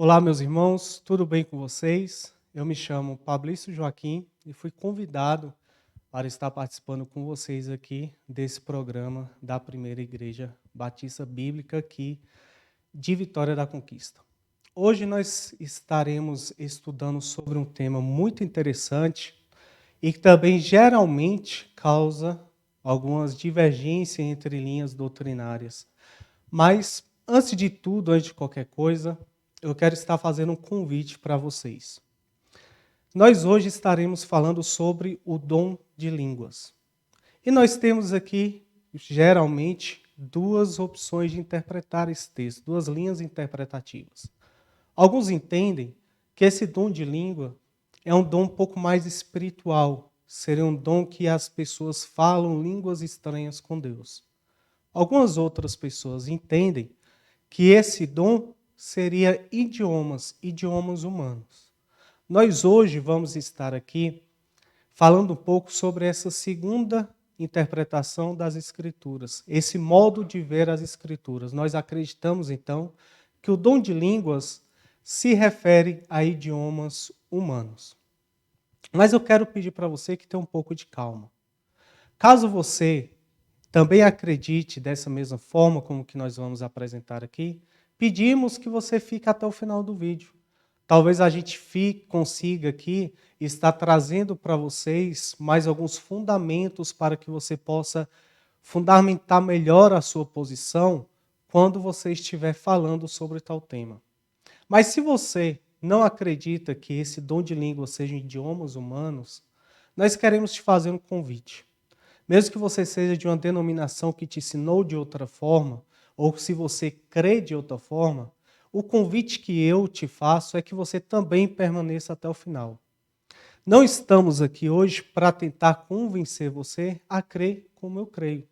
Olá, meus irmãos, tudo bem com vocês? Eu me chamo Pablício Joaquim e fui convidado para estar participando com vocês aqui desse programa da Primeira Igreja Batista Bíblica aqui de Vitória da Conquista. Hoje nós estaremos estudando sobre um tema muito interessante e que também geralmente causa algumas divergências entre linhas doutrinárias. Mas, antes de tudo, antes de qualquer coisa, eu quero estar fazendo um convite para vocês. Nós hoje estaremos falando sobre o dom de línguas. E nós temos aqui, geralmente, duas opções de interpretar esse texto, duas linhas interpretativas. Alguns entendem que esse dom de língua é um dom um pouco mais espiritual, seria um dom que as pessoas falam línguas estranhas com Deus. Algumas outras pessoas entendem que esse dom seria idiomas humanos. Nós hoje vamos estar aqui falando um pouco sobre essa segunda interpretação das Escrituras, esse modo de ver as Escrituras. Nós acreditamos, então, que o dom de línguas se refere a idiomas humanos. Mas eu quero pedir para você que tenha um pouco de calma. Caso você também acredite dessa mesma forma como que nós vamos apresentar aqui, pedimos que você fique até o final do vídeo. Talvez a gente consiga aqui estar trazendo para vocês mais alguns fundamentos para que você possa fundamentar melhor a sua posição quando você estiver falando sobre tal tema. Mas se você não acredita que esse dom de língua seja idiomas humanos, nós queremos te fazer um convite. Mesmo que você seja de uma denominação que te ensinou de outra forma, ou se você crê de outra forma, o convite que eu te faço é que você também permaneça até o final. Não estamos aqui hoje para tentar convencer você a crer como eu creio.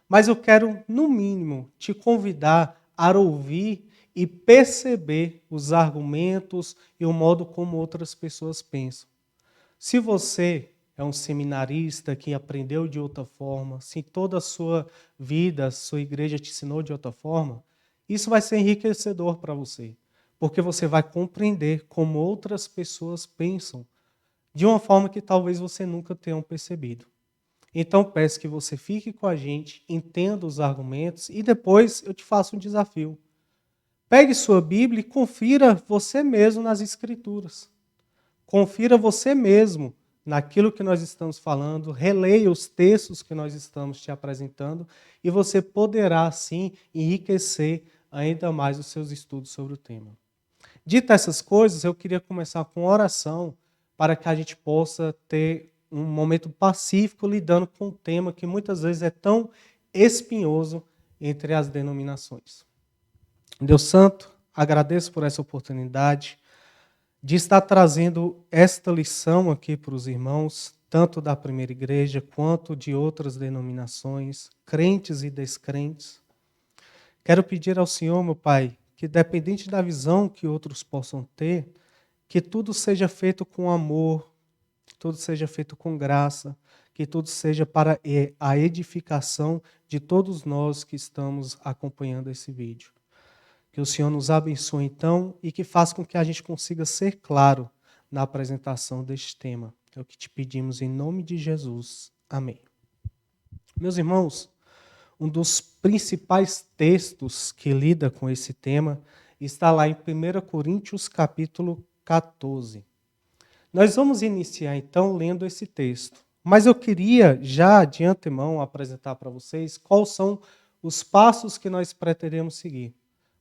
Mas eu quero, no mínimo, te convidar a ouvir e perceber os argumentos e o modo como outras pessoas pensam. Se você é um seminarista que aprendeu de outra forma, se toda a sua vida, a sua igreja te ensinou de outra forma, isso vai ser enriquecedor para você, porque você vai compreender como outras pessoas pensam, de uma forma que talvez você nunca tenha percebido. Então peço que você fique com a gente, entenda os argumentos e depois eu te faço um desafio. Pegue sua Bíblia e confira você mesmo nas Escrituras. Confira você mesmo naquilo que nós estamos falando, releia os textos que nós estamos te apresentando e você poderá, assim, enriquecer ainda mais os seus estudos sobre o tema. Dito essas coisas, eu queria começar com oração para que a gente possa ter um momento pacífico lidando com um tema que muitas vezes é tão espinhoso entre as denominações. Deus Santo, agradeço por essa oportunidade de estar trazendo esta lição aqui para os irmãos, tanto da primeira igreja quanto de outras denominações, crentes e descrentes. Quero pedir ao Senhor, meu Pai, que dependente da visão que outros possam ter, que tudo seja feito com amor, que tudo seja feito com graça, que tudo seja para a edificação de todos nós que estamos acompanhando esse vídeo. Que o Senhor nos abençoe, então, e que faça com que a gente consiga ser claro na apresentação deste tema. É o que te pedimos em nome de Jesus. Amém. Meus irmãos, um dos principais textos que lida com esse tema está lá em 1 Coríntios, capítulo 14. Nós vamos iniciar, então, lendo esse texto. Mas eu queria, já de antemão, apresentar para vocês quais são os passos que nós pretendemos seguir.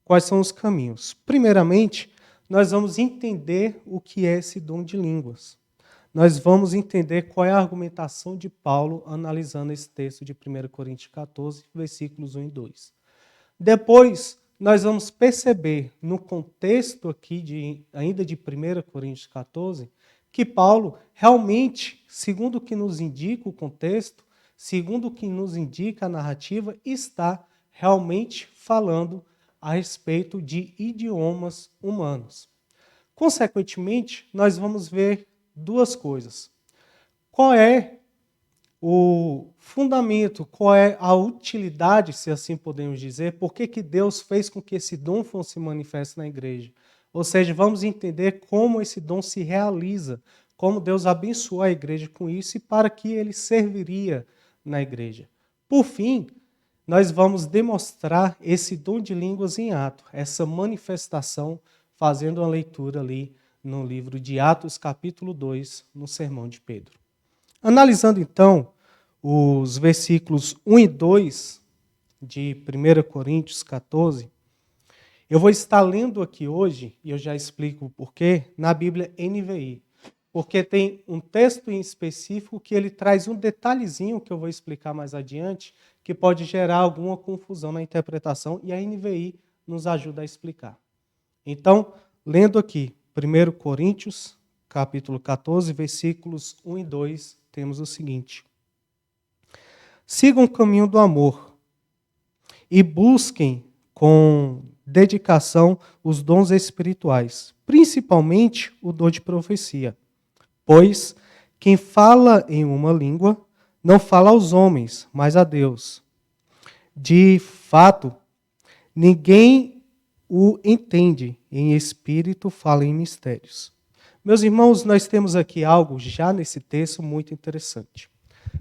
Quais são os caminhos? Primeiramente, nós vamos entender o que é esse dom de línguas. Nós vamos entender qual é a argumentação de Paulo analisando esse texto de 1 Coríntios 14, versículos 1 e 2. Depois, nós vamos perceber, no contexto aqui ainda de 1 Coríntios 14, que Paulo realmente, segundo o que nos indica o contexto, segundo o que nos indica a narrativa, está realmente falando a respeito de idiomas humanos. Consequentemente, nós vamos ver duas coisas. Qual é o fundamento, qual é a utilidade, se assim podemos dizer, por que Deus fez com que esse dom fosse manifesto na igreja? Ou seja, vamos entender como esse dom se realiza, como Deus abençoou a igreja com isso e para que ele serviria na igreja. Por fim, nós vamos demonstrar esse dom de línguas em ato, essa manifestação, fazendo uma leitura ali no livro de Atos, capítulo 2, no Sermão de Pedro. Analisando então os versículos 1 e 2 de 1 Coríntios 14, eu vou estar lendo aqui hoje, e eu já explico o porquê, na Bíblia NVI. Porque tem um texto em específico que ele traz um detalhezinho que eu vou explicar mais adiante, que pode gerar alguma confusão na interpretação, e a NVI nos ajuda a explicar. Então, lendo aqui, 1 Coríntios, capítulo 14, versículos 1 e 2, temos o seguinte: sigam o caminho do amor e busquem com dedicação os dons espirituais, principalmente o dom de profecia. Pois quem fala em uma língua não fala aos homens, mas a Deus. De fato, ninguém o entende, em espírito fala em mistérios. Meus irmãos, nós temos aqui algo já nesse texto muito interessante.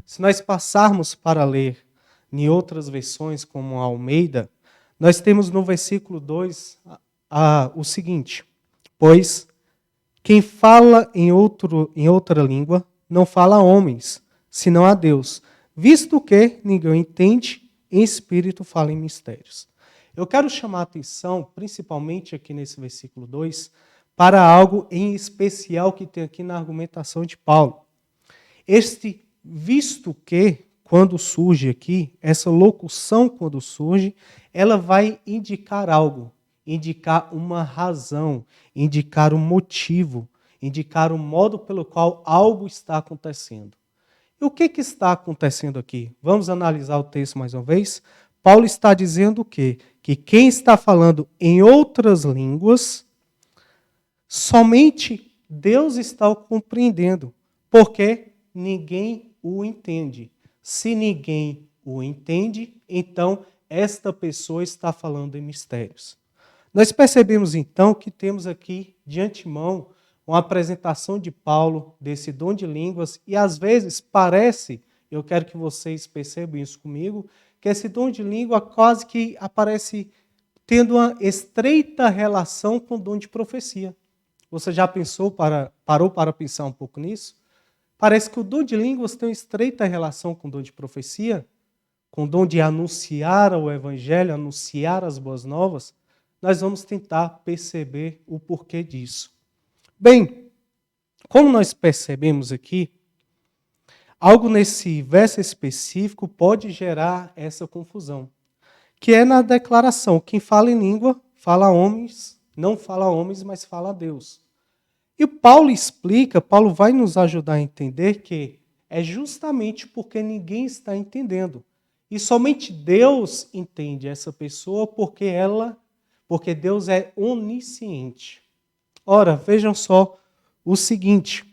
Se nós passarmos para ler em outras versões, como a Almeida, nós temos no versículo 2 o seguinte: pois quem fala em outra língua não fala a homens, senão a Deus, visto que ninguém entende, em espírito fala em mistérios. Eu quero chamar a atenção, principalmente aqui nesse versículo 2, para algo em especial que tem aqui na argumentação de Paulo. Este visto que, quando surge aqui, essa locução quando surge, ela vai indicar algo, indicar uma razão, indicar um motivo, indicar o modo pelo qual algo está acontecendo. E o que está acontecendo aqui? Vamos analisar o texto mais uma vez? Paulo está dizendo o quê? Que quem está falando em outras línguas, somente Deus está o compreendendo, porque ninguém o entende. Se ninguém o entende, então esta pessoa está falando em mistérios. Nós percebemos então que temos aqui de antemão uma apresentação de Paulo desse dom de línguas e às vezes parece, eu quero que vocês percebam isso comigo, que esse dom de língua quase que aparece tendo uma estreita relação com o dom de profecia. Você já parou para pensar um pouco nisso? Parece que o dom de línguas tem uma estreita relação com o dom de profecia, com o dom de anunciar o evangelho, anunciar as boas novas. Nós vamos tentar perceber o porquê disso. Bem, como nós percebemos aqui, algo nesse verso específico pode gerar essa confusão, que é na declaração: quem fala em língua, fala a homens, não fala a homens, mas fala a Deus. E Paulo explica, Paulo vai nos ajudar a entender que é justamente porque ninguém está entendendo. E somente Deus entende essa pessoa porque Deus é onisciente. Ora, vejam só o seguinte: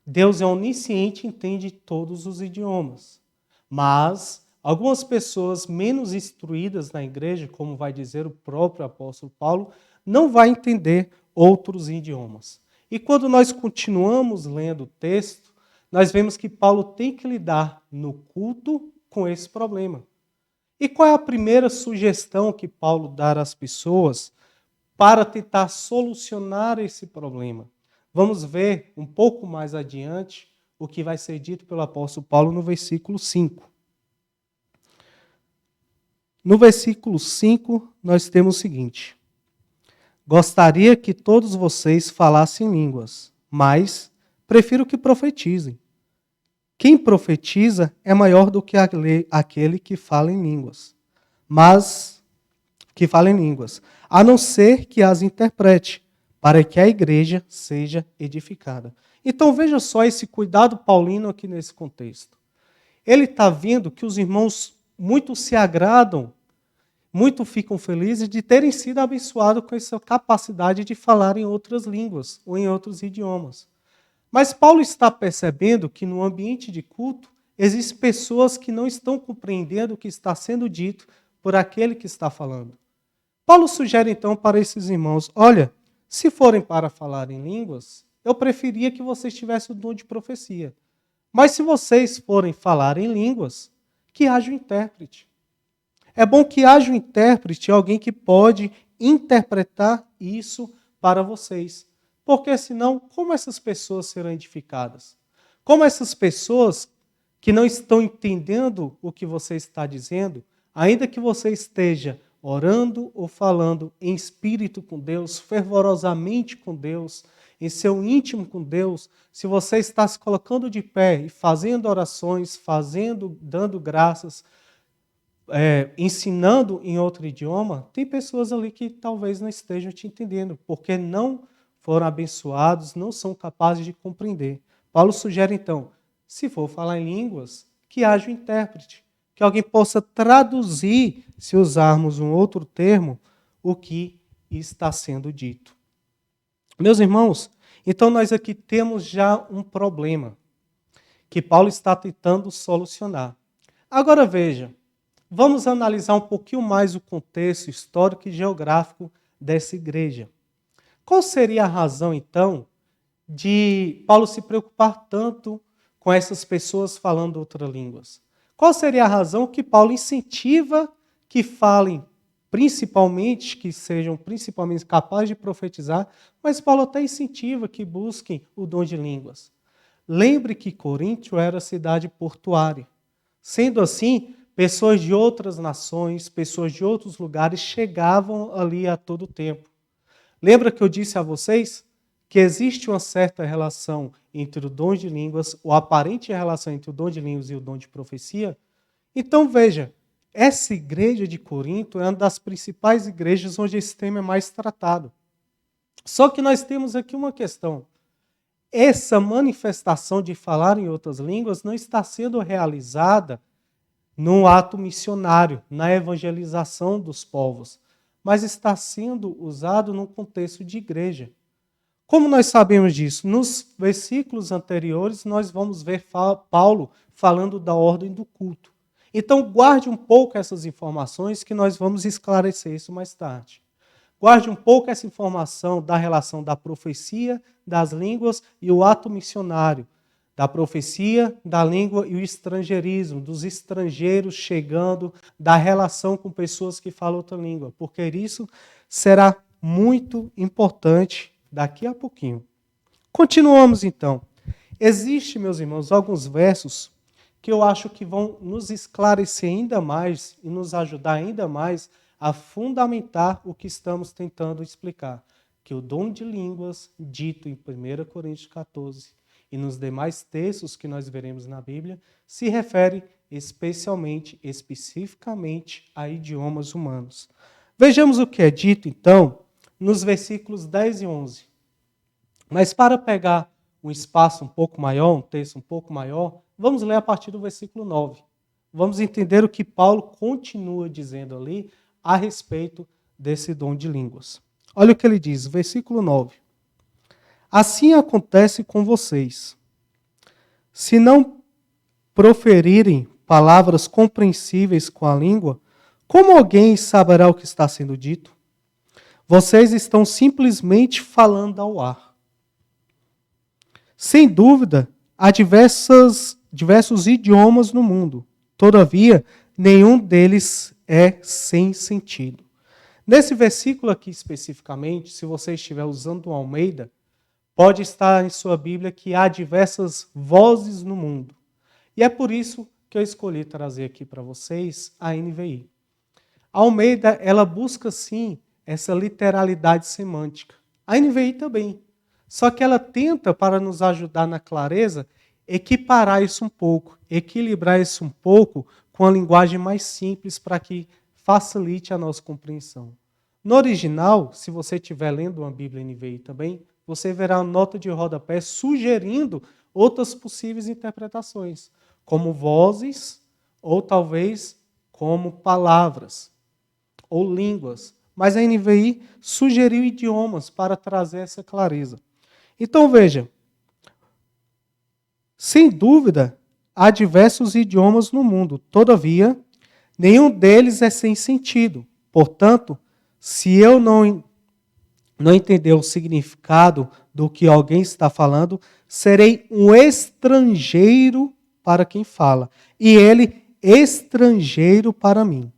Deus é onisciente e entende todos os idiomas. Mas algumas pessoas menos instruídas na igreja, como vai dizer o próprio apóstolo Paulo, não vai entender outros idiomas. E quando nós continuamos lendo o texto, nós vemos que Paulo tem que lidar no culto com esse problema. E qual é a primeira sugestão que Paulo dá às pessoas para tentar solucionar esse problema? Vamos ver um pouco mais adiante o que vai ser dito pelo apóstolo Paulo no versículo 5. No versículo 5, nós temos o seguinte: gostaria que todos vocês falassem línguas, mas prefiro que profetizem. Quem profetiza é maior do que aquele que fala em línguas, a não ser que as interprete, para que a igreja seja edificada. Então veja só esse cuidado paulino aqui nesse contexto. Ele está vendo que os irmãos muito se agradam, muito ficam felizes de terem sido abençoados com essa capacidade de falar em outras línguas ou em outros idiomas. Mas Paulo está percebendo que no ambiente de culto existem pessoas que não estão compreendendo o que está sendo dito por aquele que está falando. Paulo sugere então para esses irmãos: olha, Se forem para falar em línguas, eu preferia que vocês tivessem o dom de profecia. Mas se vocês forem falar em línguas, que haja um intérprete. É bom que haja um intérprete, alguém que pode interpretar isso para vocês. Porque senão, como essas pessoas serão edificadas? Como essas pessoas que não estão entendendo o que você está dizendo, ainda que você esteja orando ou falando em espírito com Deus, fervorosamente com Deus, em seu íntimo com Deus, se você está se colocando de pé e fazendo orações, dando graças, ensinando em outro idioma, tem pessoas ali que talvez não estejam te entendendo, porque não foram abençoados, não são capazes de compreender. Paulo sugere então, se for falar em línguas, que haja um intérprete, que alguém possa traduzir, se usarmos um outro termo, o que está sendo dito. Meus irmãos, então nós aqui temos já um problema que Paulo está tentando solucionar. Agora veja, vamos analisar um pouquinho mais o contexto histórico e geográfico dessa igreja. Qual seria a razão, então, de Paulo se preocupar tanto com essas pessoas falando outras línguas? Qual seria a razão que Paulo incentiva que falem principalmente, que sejam principalmente capazes de profetizar, mas Paulo até incentiva que busquem o dom de línguas? Lembre que Corinto era cidade portuária. Sendo assim, pessoas de outras nações, pessoas de outros lugares chegavam ali a todo tempo. Lembra que eu disse a vocês que existe uma certa relação entre o dom de línguas, ou aparente relação entre o dom de línguas e o dom de profecia? Então veja, essa igreja de Corinto é uma das principais igrejas onde esse tema é mais tratado. Só que nós temos aqui uma questão. Essa manifestação de falar em outras línguas não está sendo realizada no ato missionário, na evangelização dos povos, mas está sendo usado num contexto de igreja. Como nós sabemos disso? Nos versículos anteriores, nós vamos ver Paulo falando da ordem do culto. Então, guarde um pouco essas informações que nós vamos esclarecer isso mais tarde. Guarde um pouco essa informação da relação da profecia, das línguas e o ato missionário. Da profecia, da língua e o estrangeirismo, dos estrangeiros chegando, da relação com pessoas que falam outra língua, porque isso será muito importante daqui a pouquinho. Continuamos então. Existem, meus irmãos, alguns versos que eu acho que vão nos esclarecer ainda mais e nos ajudar ainda mais a fundamentar o que estamos tentando explicar. Que o dom de línguas, dito em 1 Coríntios 14 e nos demais textos que nós veremos na Bíblia, se refere especificamente a idiomas humanos. Vejamos o que é dito, então, nos versículos 10 e 11. Mas para pegar um espaço um pouco maior, um texto um pouco maior, vamos ler a partir do versículo 9. Vamos entender o que Paulo continua dizendo ali a respeito desse dom de línguas. Olha o que ele diz, versículo 9. Assim acontece com vocês. Se não proferirem palavras compreensíveis com a língua, como alguém saberá o que está sendo dito? Vocês estão simplesmente falando ao ar. Sem dúvida, há diversos idiomas no mundo. Todavia, nenhum deles é sem sentido. Nesse versículo aqui especificamente, se você estiver usando o Almeida, pode estar em sua Bíblia que há diversas vozes no mundo. E é por isso que eu escolhi trazer aqui para vocês a NVI. A Almeida, ela busca sim essa literalidade semântica. A NVI também. Só que ela tenta, para nos ajudar na clareza, equiparar isso um pouco, equilibrar isso um pouco com a linguagem mais simples para que facilite a nossa compreensão. No original, se você estiver lendo uma Bíblia NVI também, você verá uma nota de rodapé sugerindo outras possíveis interpretações, como vozes ou talvez como palavras ou línguas. Mas a NVI sugeriu idiomas para trazer essa clareza. Então veja, sem dúvida, há diversos idiomas no mundo. Todavia, nenhum deles é sem sentido. Portanto, se eu não não entender o significado do que alguém está falando, serei um estrangeiro para quem fala, e ele estrangeiro para mim.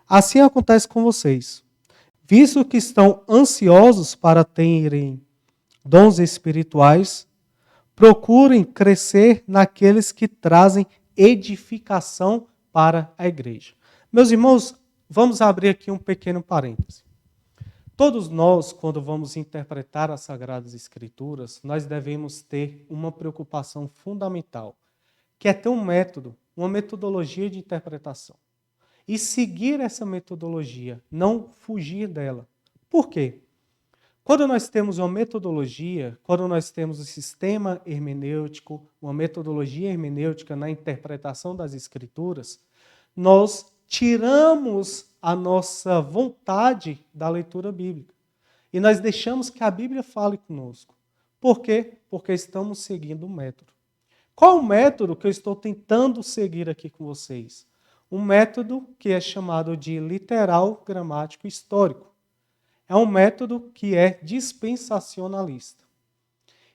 Assim acontece com vocês. Visto que estão ansiosos para terem dons espirituais, procurem crescer naqueles que trazem edificação para a igreja. Meus irmãos, vamos abrir aqui um pequeno parêntese. Todos nós, quando vamos interpretar as Sagradas Escrituras, nós devemos ter uma preocupação fundamental, que é ter um método, uma metodologia de interpretação. E seguir essa metodologia, não fugir dela. Por quê? Quando nós temos uma metodologia, quando nós temos um sistema hermenêutico, uma metodologia hermenêutica na interpretação das Escrituras, nós tiramos a nossa vontade da leitura bíblica. E nós deixamos que a Bíblia fale conosco. Por quê? Porque estamos seguindo um método. Qual o método que eu estou tentando seguir aqui com vocês? Um método que é chamado de literal gramático histórico. É um método que é dispensacionalista.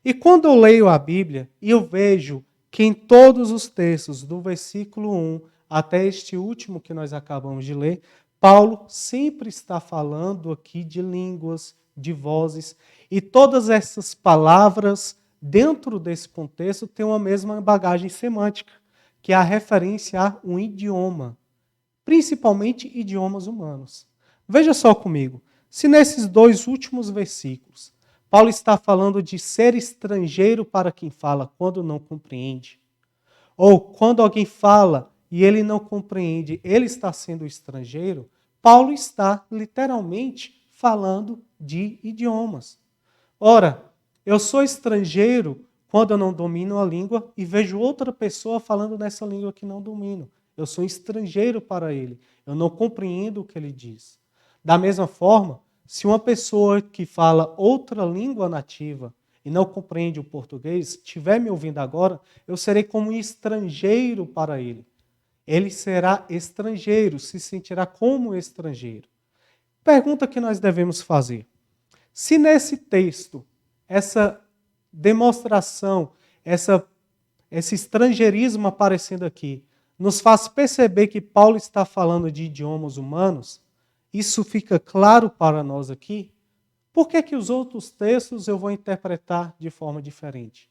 E quando eu leio a Bíblia e eu vejo que em todos os textos, do versículo 1 até este último que nós acabamos de ler, Paulo sempre está falando aqui de línguas, de vozes, e todas essas palavras, dentro desse contexto, têm uma mesma bagagem semântica, que é a referência a um idioma, principalmente idiomas humanos. Veja só comigo, se nesses dois últimos versículos, Paulo está falando de ser estrangeiro para quem fala quando não compreende, ou quando alguém fala e ele não compreende, ele está sendo estrangeiro, Paulo está literalmente falando de idiomas. Ora, eu sou estrangeiro quando eu não domino a língua e vejo outra pessoa falando nessa língua que não domino. Eu sou estrangeiro para ele. Eu não compreendo o que ele diz. Da mesma forma, se uma pessoa que fala outra língua nativa e não compreende o português, estiver me ouvindo agora, eu serei como um estrangeiro para ele. Ele será estrangeiro, se sentirá como estrangeiro. Pergunta que nós devemos fazer. Se nesse texto, essa demonstração, esse estrangeirismo aparecendo aqui, nos faz perceber que Paulo está falando de idiomas humanos, isso fica claro para nós aqui, por que os outros textos eu vou interpretar de forma diferente?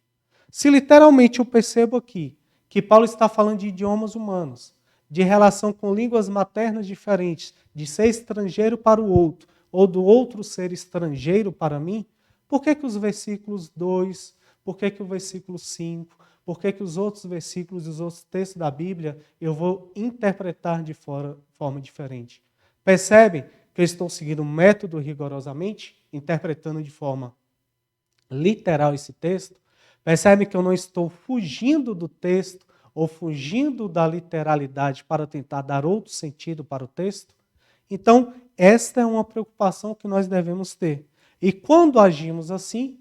Se literalmente eu percebo aqui que Paulo está falando de idiomas humanos, de relação com línguas maternas diferentes, de ser estrangeiro para o outro, ou do outro ser estrangeiro para mim, por que os versículos 2, por que o versículo 5, por que os outros versículos e os outros textos da Bíblia eu vou interpretar de forma diferente? Percebem que eu estou seguindo um método rigorosamente, interpretando de forma literal esse texto? Percebem que eu não estou fugindo do texto ou fugindo da literalidade para tentar dar outro sentido para o texto? Então, esta é uma preocupação que nós devemos ter. E quando agimos assim,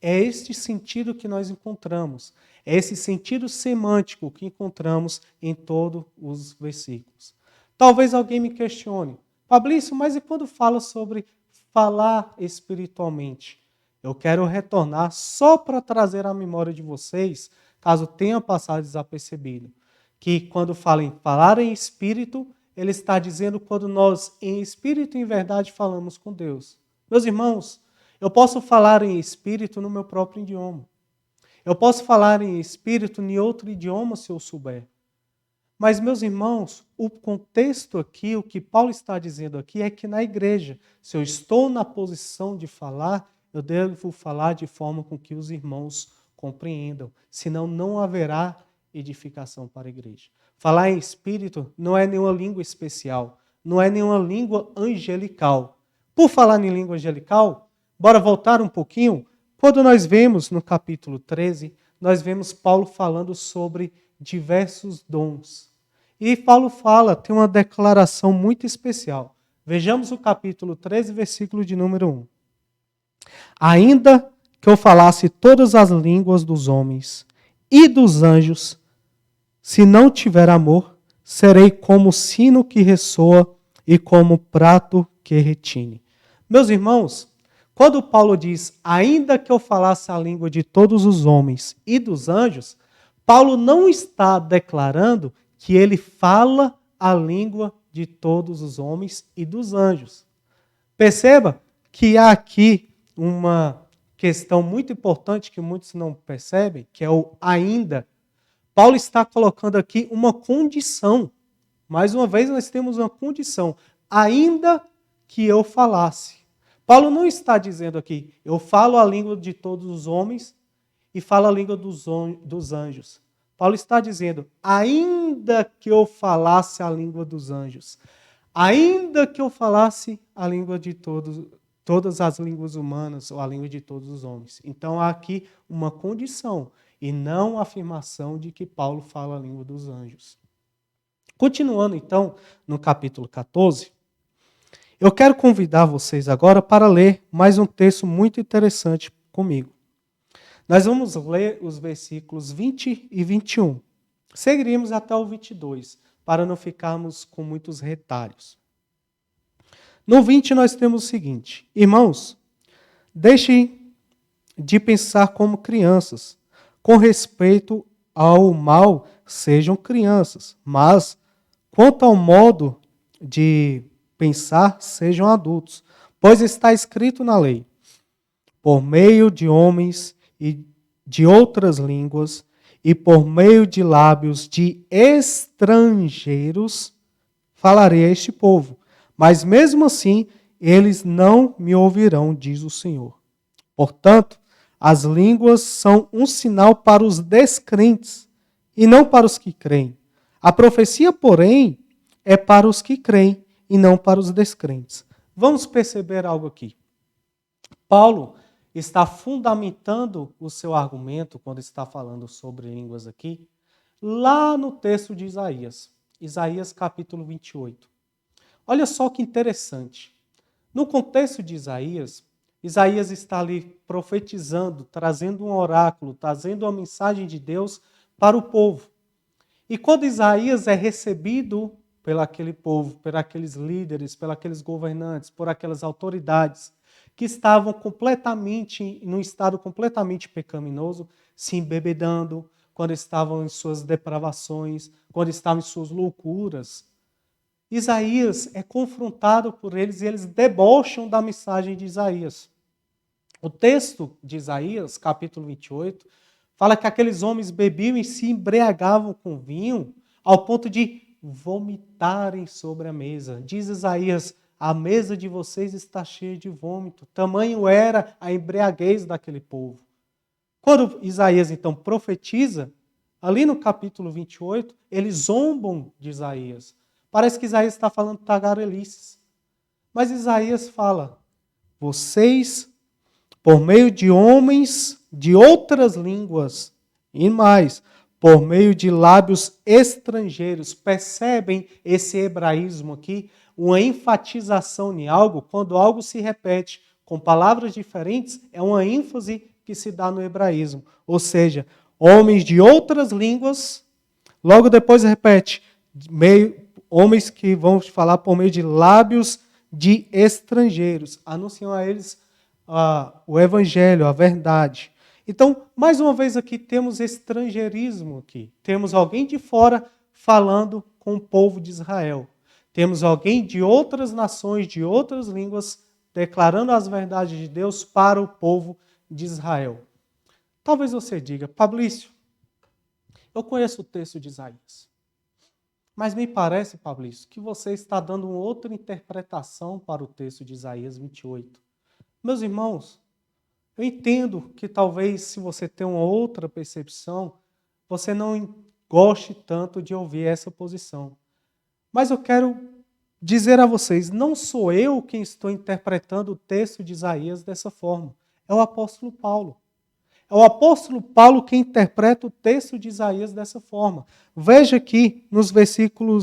é este sentido que nós encontramos. É esse sentido semântico que encontramos em todos os versículos. Talvez alguém me questione, Fabrício, mas e quando fala sobre falar espiritualmente? Eu quero retornar só para trazer à memória de vocês, caso tenha passado desapercebido, que quando fala em falar em espírito, ele está dizendo quando nós, em espírito e em verdade, falamos com Deus. Meus irmãos, eu posso falar em espírito no meu próprio idioma. Eu posso falar em espírito em outro idioma se eu souber. Mas, meus irmãos, o contexto aqui, o que Paulo está dizendo aqui é que na igreja, se eu estou na posição de falar, eu devo falar de forma com que os irmãos compreendam, senão não haverá edificação para a igreja. Falar em espírito não é nenhuma língua especial, não é nenhuma língua angelical. Por falar em língua angelical, bora voltar um pouquinho. Quando nós vemos no capítulo 13, nós vemos Paulo falando sobre diversos dons. E Paulo fala, tem uma declaração muito especial. Vejamos o capítulo 13, versículo de número 1. Ainda que eu falasse todas as línguas dos homens e dos anjos, se não tiver amor, serei como sino que ressoa e como prato que retine. Meus irmãos, Quando Paulo diz, ainda que eu falasse a língua de todos os homens e dos anjos, Paulo não está declarando que ele fala a língua de todos os homens e dos anjos. Perceba que há aqui uma questão muito importante que muitos não percebem, que é o ainda. Paulo está colocando aqui uma condição. Mais uma vez, nós temos uma condição. Ainda que eu falasse. Paulo não está dizendo aqui, eu falo a língua de todos os homens e falo a língua dos anjos. Paulo está dizendo, ainda que eu falasse a língua dos anjos, ainda que eu falasse a língua de todas as línguas humanas, ou a língua de todos os homens. Então há aqui uma condição, e não a afirmação de que Paulo fala a língua dos anjos. Continuando então, no capítulo 14, eu quero convidar vocês agora para ler mais um texto muito interessante comigo. Nós vamos ler os versículos 20 e 21. Seguiríamos até o 22, para não ficarmos com muitos retalhos. No 20 nós temos o seguinte: irmãos, deixem de pensar como crianças. Com respeito ao mal, sejam crianças, mas quanto ao modo de pensar, sejam adultos. Pois está escrito na lei, por meio de homens e de outras línguas, e por meio de lábios de estrangeiros, falarei a este povo. Mas mesmo assim, eles não me ouvirão, diz o Senhor. Portanto, as línguas são um sinal para os descrentes, e não para os que creem. A profecia, porém, é para os que creem, e não para os descrentes. Vamos perceber algo aqui. Paulo está fundamentando o seu argumento, quando está falando sobre línguas aqui, lá no texto de Isaías. Isaías capítulo 28. Olha só que interessante. No contexto de Isaías, Isaías está ali profetizando, trazendo um oráculo, trazendo uma mensagem de Deus para o povo. E quando Isaías é recebido por aquele povo, por aqueles líderes, por aqueles governantes, por aquelas autoridades que estavam completamente, num estado completamente pecaminoso, se embebedando, quando estavam em suas depravações, quando estavam em suas loucuras. Isaías é confrontado por eles e eles debocham da mensagem de Isaías. O texto de Isaías, capítulo 28, fala que aqueles homens bebiam e se embriagavam com vinho ao ponto de vomitarem sobre a mesa. Diz Isaías, a mesa de vocês está cheia de vômito. Tamanho era a embriaguez daquele povo. Quando Isaías, então, profetiza, ali no capítulo 28, eles zombam de Isaías. Parece que Isaías está falando tagarelices. Mas Isaías fala, vocês, por meio de homens de outras línguas, e mais, por meio de lábios estrangeiros, percebem esse hebraísmo aqui, uma enfatização em algo, quando algo se repete com palavras diferentes, é uma ênfase que se dá no hebraísmo. Ou seja, homens de outras línguas, logo depois repete, homens que vão falar por meio de lábios de estrangeiros, anunciam a eles o evangelho, a verdade. Então, mais uma vez aqui temos estrangeirismo aqui. Temos alguém de fora falando com o povo de Israel. Temos alguém de outras nações, de outras línguas, declarando as verdades de Deus para o povo de Israel. Talvez você diga, Pablício, eu conheço o texto de Isaías. Mas me parece, Pablício, que você está dando uma outra interpretação para o texto de Isaías 28. Meus irmãos, eu entendo que talvez se você tem uma outra percepção, você não goste tanto de ouvir essa posição. Mas eu quero dizer a vocês, não sou eu quem estou interpretando o texto de Isaías dessa forma. É o apóstolo Paulo. É o apóstolo Paulo quem interpreta o texto de Isaías dessa forma. Veja aqui no versículo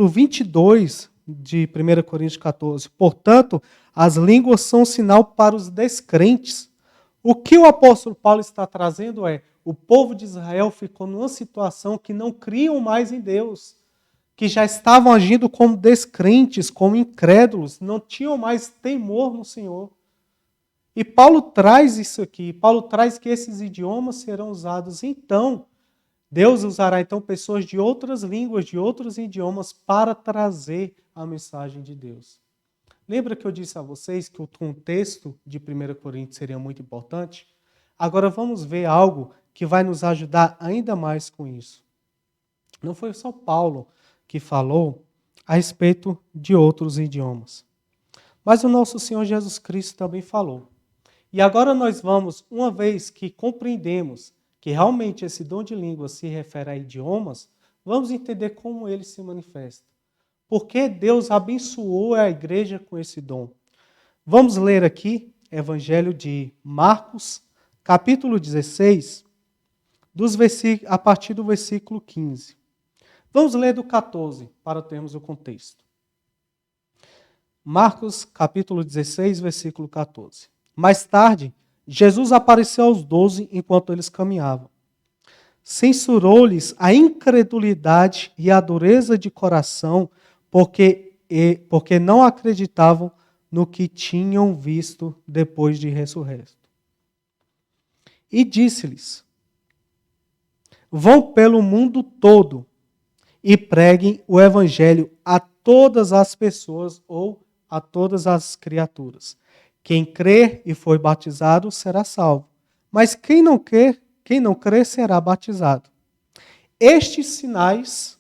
22 de 1 Coríntios 14. Portanto, as línguas são um sinal para os descrentes. O que o apóstolo Paulo está trazendo é, o povo de Israel ficou numa situação que não criam mais em Deus. que já estavam agindo como descrentes, como incrédulos, não tinham mais temor no Senhor. E Paulo traz isso aqui. Paulo traz que esses idiomas serão usados. Então, Deus usará então pessoas de outras línguas, de outros idiomas, para trazer a mensagem de Deus. Lembra que eu disse a vocês que o contexto de 1 Coríntios seria muito importante? Agora vamos ver algo que vai nos ajudar ainda mais com isso. Não foi só Paulo que falou a respeito de outros idiomas, mas o nosso Senhor Jesus Cristo também falou. E agora nós vamos, uma vez que compreendemos que realmente esse dom de língua se refere a idiomas, vamos entender como ele se manifesta. Por que Deus abençoou a igreja com esse dom? Vamos ler aqui Evangelho de Marcos, capítulo 16, a partir do versículo 15. Vamos ler do 14, para termos o contexto. Marcos, capítulo 16, versículo 14. Mais tarde, Jesus apareceu aos 12 enquanto eles caminhavam. Censurou-lhes a incredulidade e a dureza de coração, porque não acreditavam no que tinham visto depois de ressurreto. E disse-lhes: vão pelo mundo todo e preguem o evangelho a todas as pessoas ou a todas as criaturas. Quem crer e for batizado será salvo, mas quem não crer será batizado. Estes sinais,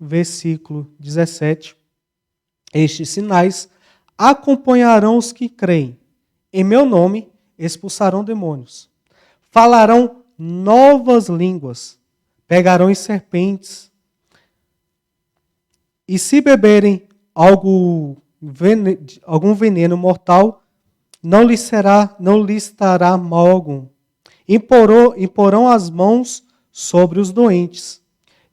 versículo 17, estes sinais acompanharão os que creem. Em meu nome expulsarão demônios. Falarão novas línguas. Pegarão em serpentes. E se beberem algum veneno mortal, não lhes estará mal algum. Imporão as mãos sobre os doentes,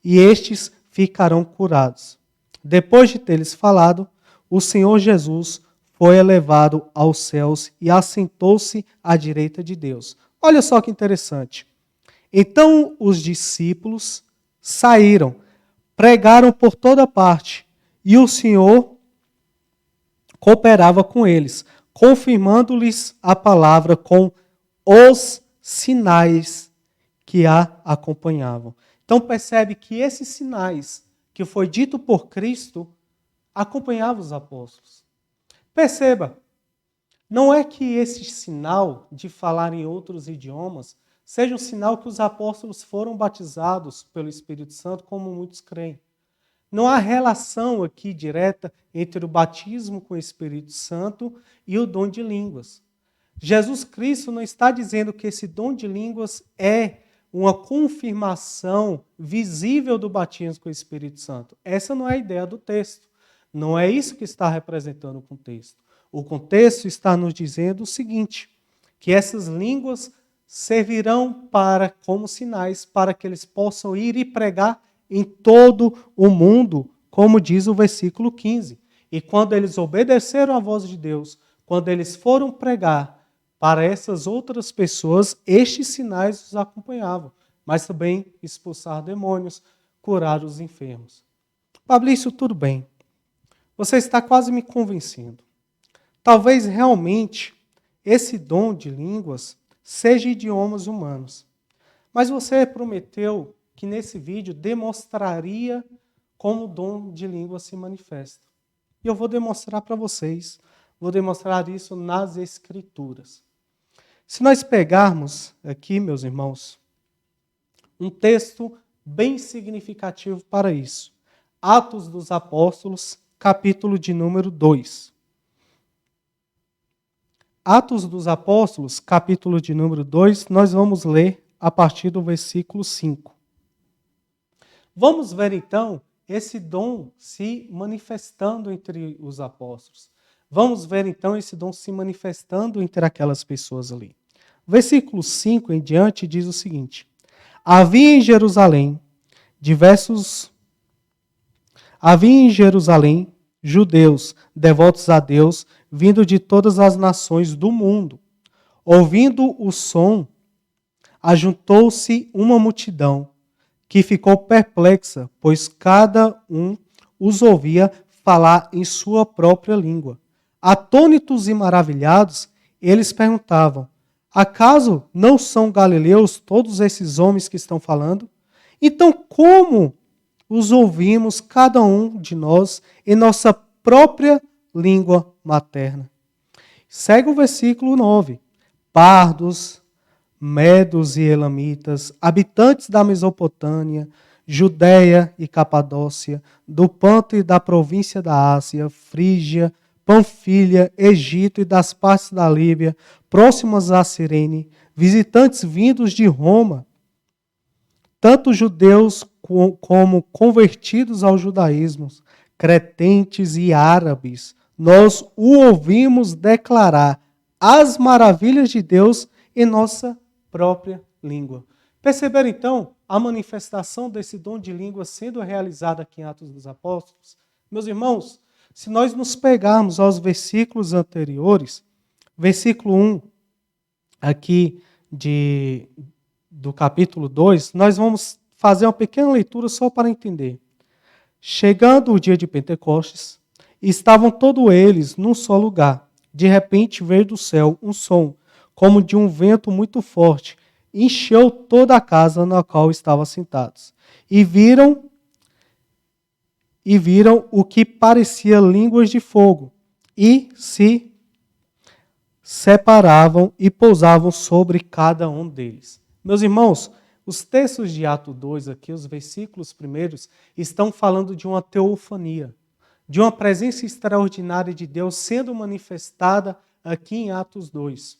e estes ficarão curados. Depois de ter-lhes falado, o Senhor Jesus foi elevado aos céus e assentou-se à direita de Deus. Olha só que interessante. Então os discípulos saíram, pregaram por toda parte, e o Senhor cooperava com eles, confirmando-lhes a palavra com os sinais que a acompanhavam. Então percebe que esses sinais que foi dito por Cristo acompanhavam os apóstolos. Perceba, não é que esse sinal de falar em outros idiomas seja um sinal que os apóstolos foram batizados pelo Espírito Santo, como muitos creem. Não há relação aqui direta entre o batismo com o Espírito Santo e o dom de línguas. Jesus Cristo não está dizendo que esse dom de línguas é uma confirmação visível do batismo com o Espírito Santo. Essa não é a ideia do texto. Não é isso que está representando o contexto. O contexto está nos dizendo o seguinte, que essas línguas servirão como sinais para que eles possam ir e pregar em todo o mundo, como diz o versículo 15. E quando eles obedeceram à voz de Deus, quando eles foram pregar para essas outras pessoas, estes sinais os acompanhavam, mas também expulsar demônios, curar os enfermos. Fabrício, tudo bem. Você está quase me convencendo. Talvez realmente esse dom de línguas seja idiomas humanos. Mas você prometeu que nesse vídeo demonstraria como o dom de língua se manifesta. E eu vou demonstrar para vocês, vou demonstrar isso nas Escrituras. Se nós pegarmos aqui, meus irmãos, um texto bem significativo para isso. Atos dos Apóstolos, capítulo de número 2. Atos dos Apóstolos, capítulo de número 2, nós vamos ler a partir do versículo 5. Vamos ver então esse dom se manifestando entre os apóstolos. Vamos ver então esse dom se manifestando entre aquelas pessoas ali. Versículo 5 em diante diz o seguinte: Havia em Jerusalém judeus devotos a Deus, vindo de todas as nações do mundo. Ouvindo o som, ajuntou-se uma multidão que ficou perplexa, pois cada um os ouvia falar em sua própria língua. Atônitos e maravilhados, eles perguntavam: acaso não são galileus todos esses homens que estão falando? Então, como os ouvimos, cada um de nós, em nossa própria língua materna? Segue o versículo 9. Pardos, medos e elamitas, habitantes da Mesopotâmia, Judéia e Capadócia, do Ponto e da província da Ásia, Frígia, Panfilha, Egito e das partes da Líbia, próximas a Cirene, visitantes vindos de Roma, tanto judeus como convertidos ao judaísmo, cretentes e árabes, nós o ouvimos declarar as maravilhas de Deus em nossa própria língua. Perceberam então a manifestação desse dom de língua sendo realizada aqui em Atos dos Apóstolos? Meus irmãos, se nós nos pegarmos aos versículos anteriores, versículo 1 aqui do capítulo 2, nós vamos fazer uma pequena leitura só para entender. Chegando o dia de Pentecostes, estavam todos eles num só lugar. De repente veio do céu um som, como de um vento muito forte, encheu toda a casa na qual estavam sentados. E viram o que parecia línguas de fogo, e se separavam e pousavam sobre cada um deles. Meus irmãos, os textos de Atos 2 aqui, os versículos primeiros, estão falando de uma teofania, de uma presença extraordinária de Deus sendo manifestada aqui em Atos 2.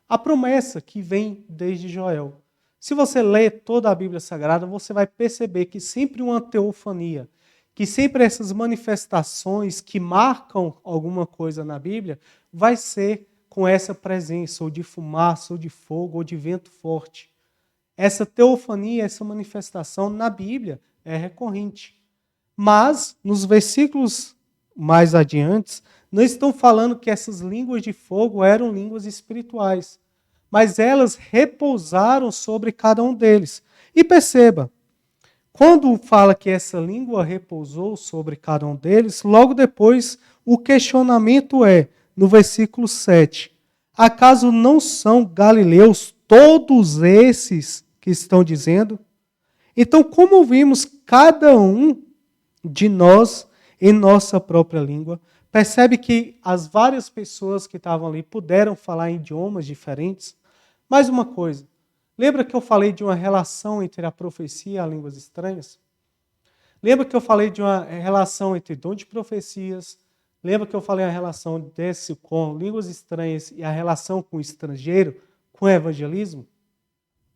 A promessa que vem desde Joel. Se você ler toda a Bíblia Sagrada, você vai perceber que sempre uma teofania, que sempre essas manifestações que marcam alguma coisa na Bíblia, vai ser com essa presença, ou de fumaça, ou de fogo, ou de vento forte. Essa teofania, essa manifestação na Bíblia é recorrente. Mas, nos versículos mais adiantes, não estão falando que essas línguas de fogo eram línguas espirituais, mas elas repousaram sobre cada um deles. E perceba, quando fala que essa língua repousou sobre cada um deles, logo depois o questionamento é, no versículo 7, acaso não são galileus todos esses que estão dizendo? Então, como vimos cada um de nós em nossa própria língua, percebe que as várias pessoas que estavam ali puderam falar em idiomas diferentes. Mais uma coisa, lembra que eu falei de uma relação entre a profecia e as línguas estranhas? Lembra que eu falei de uma relação entre dom de profecias? Lembra que eu falei a relação desse com línguas estranhas e a relação com o estrangeiro, com o evangelismo?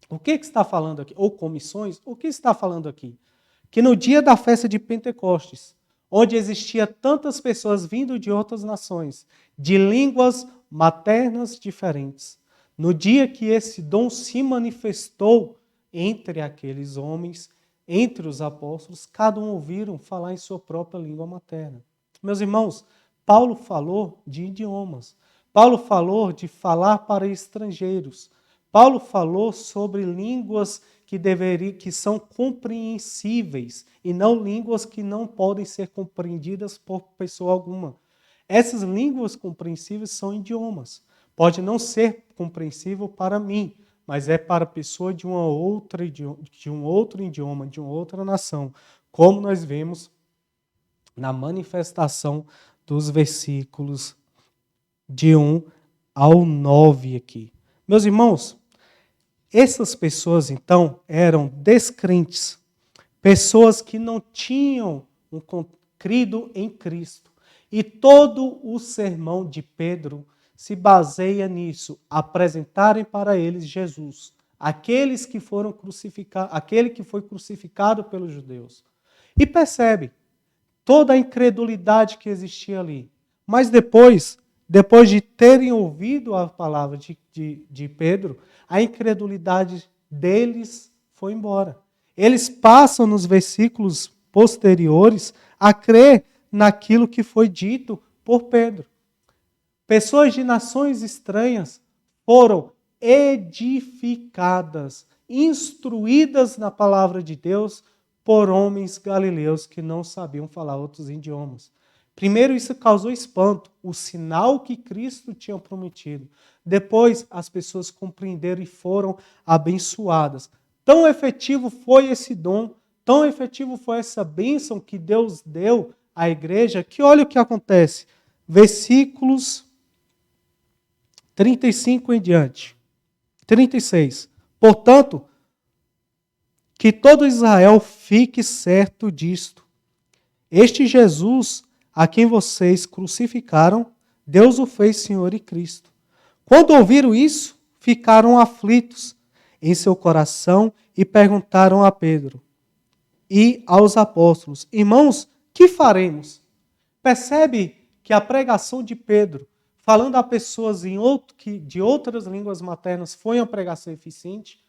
O que está falando aqui? Ou com missões? O que está falando aqui? Que no dia da festa de Pentecostes, onde existia tantas pessoas vindo de outras nações, de línguas maternas diferentes, no dia que esse dom se manifestou entre aqueles homens, entre os apóstolos, cada um ouviram falar em sua própria língua materna. Meus irmãos, Paulo falou de idiomas. Paulo falou de falar para estrangeiros. Paulo falou sobre línguas que são compreensíveis e não línguas que não podem ser compreendidas por pessoa alguma. Essas línguas compreensíveis são idiomas. Pode não ser compreensível para mim, mas é para a pessoa de um outro idioma, de uma outra nação, como nós vemos na manifestação dos versículos de 1 ao 9 aqui. Meus irmãos, essas pessoas, então, eram descrentes, pessoas que não tinham crido em Cristo. E todo o sermão de Pedro se baseia nisso, apresentarem para eles Jesus, aquele que foi crucificado pelos judeus. E percebe toda a incredulidade que existia ali. Mas depois de terem ouvido a palavra de Pedro, a incredulidade deles foi embora. Eles passam nos versículos posteriores a crer naquilo que foi dito por Pedro. Pessoas de nações estranhas foram edificadas instruídas na palavra de Deus por homens galileus que não sabiam falar outros idiomas. Primeiro, isso causou espanto, o sinal que Cristo tinha prometido. Depois, as pessoas compreenderam e foram abençoadas. Tão efetivo foi esse dom, tão efetivo foi essa bênção que Deus deu à igreja, que olha o que acontece. Versículos 35 em diante. 36. Portanto, que todo Israel fique certo disto. Este Jesus, a quem vocês crucificaram, Deus o fez Senhor e Cristo. Quando ouviram isso, ficaram aflitos em seu coração e perguntaram a Pedro e aos apóstolos: Irmãos, que faremos? Percebe que a pregação de Pedro, falando a pessoas de outras línguas maternas, foi uma pregação eficiente?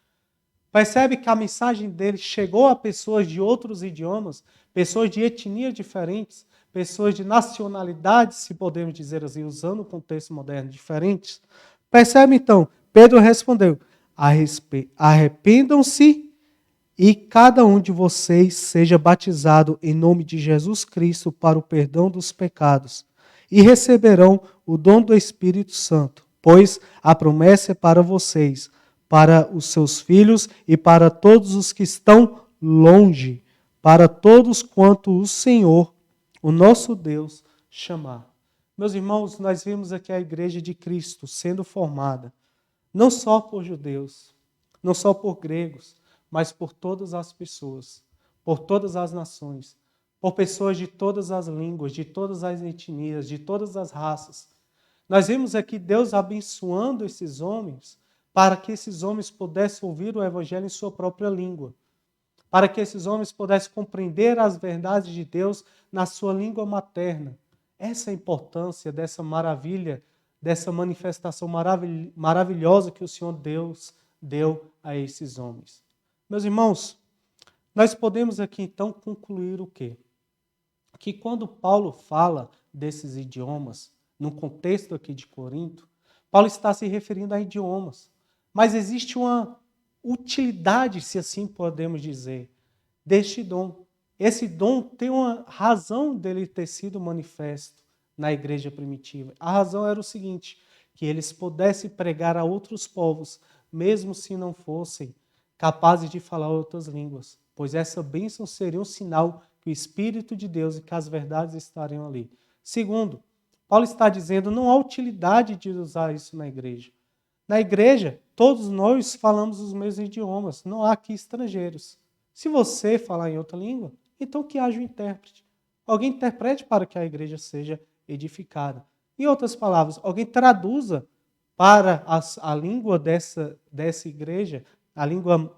Percebe que a mensagem dele chegou a pessoas de outros idiomas, pessoas de etnias diferentes, pessoas de nacionalidades, se podemos dizer assim, usando o contexto moderno, diferentes? Percebe então, Pedro respondeu: arrependam-se e cada um de vocês seja batizado em nome de Jesus Cristo para o perdão dos pecados, e receberão o dom do Espírito Santo, pois a promessa é para vocês, para os seus filhos e para todos os que estão longe, para todos quanto o Senhor, o nosso Deus, chamar. Meus irmãos, nós vimos aqui a igreja de Cristo sendo formada, não só por judeus, não só por gregos, mas por todas as pessoas, por todas as nações, por pessoas de todas as línguas, de todas as etnias, de todas as raças. Nós vimos aqui Deus abençoando esses homens para que esses homens pudessem ouvir o Evangelho em sua própria língua, para que esses homens pudessem compreender as verdades de Deus na sua língua materna. Essa é a importância dessa maravilha, dessa manifestação maravilhosa que o Senhor Deus deu a esses homens. Meus irmãos, nós podemos aqui então concluir o quê? Que quando Paulo fala desses idiomas, no contexto aqui de Corinto, Paulo está se referindo a idiomas. Mas existe uma utilidade, se assim podemos dizer, deste dom. Esse dom tem uma razão dele ter sido manifesto na igreja primitiva. A razão era o seguinte, que eles pudessem pregar a outros povos, mesmo se não fossem capazes de falar outras línguas, pois essa bênção seria um sinal que o Espírito de Deus e que as verdades estariam ali. Segundo, Paulo está dizendo, não há utilidade de usar isso na igreja. Na igreja, todos nós falamos os mesmos idiomas, não há aqui estrangeiros. Se você falar em outra língua, então que haja um intérprete. Alguém interprete para que a igreja seja edificada. Em outras palavras, alguém traduza para a língua dessa igreja, a língua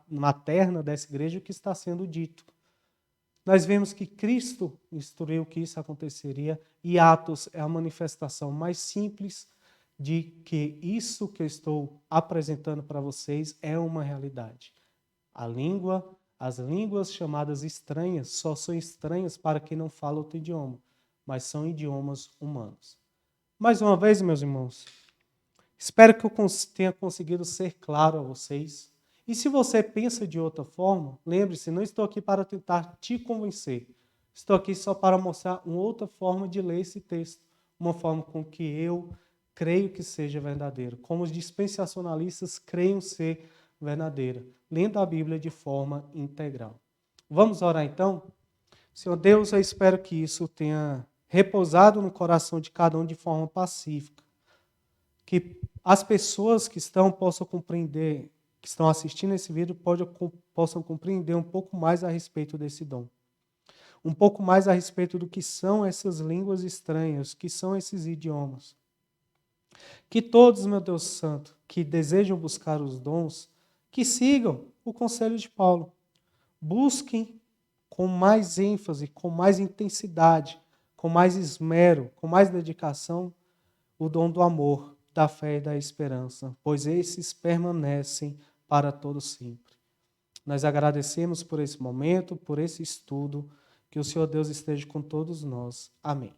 materna dessa igreja, o que está sendo dito. Nós vemos que Cristo instruiu que isso aconteceria e Atos é a manifestação mais simples de que isso que eu estou apresentando para vocês é uma realidade. As línguas chamadas estranhas só são estranhas para quem não fala outro idioma, mas são idiomas humanos. Mais uma vez, meus irmãos, espero que eu tenha conseguido ser claro a vocês. E se você pensa de outra forma, lembre-se, não estou aqui para tentar te convencer. Estou aqui só para mostrar uma outra forma de ler esse texto, uma forma com que eu creio que seja verdadeiro, como os dispensacionalistas creem ser verdadeira, lendo a Bíblia de forma integral. Vamos orar então? Senhor Deus, eu espero que isso tenha repousado no coração de cada um de forma pacífica, que as pessoas que possam compreender, que estão assistindo esse vídeo, possam compreender um pouco mais a respeito desse dom. Um pouco mais a respeito do que são essas línguas estranhas, que são esses idiomas. Que todos, meu Deus Santo, que desejam buscar os dons, que sigam o conselho de Paulo. Busquem com mais ênfase, com mais intensidade, com mais esmero, com mais dedicação, o dom do amor, da fé e da esperança, pois esses permanecem para todo sempre. Nós agradecemos por esse momento, por esse estudo, que o Senhor Deus esteja com todos nós. Amém.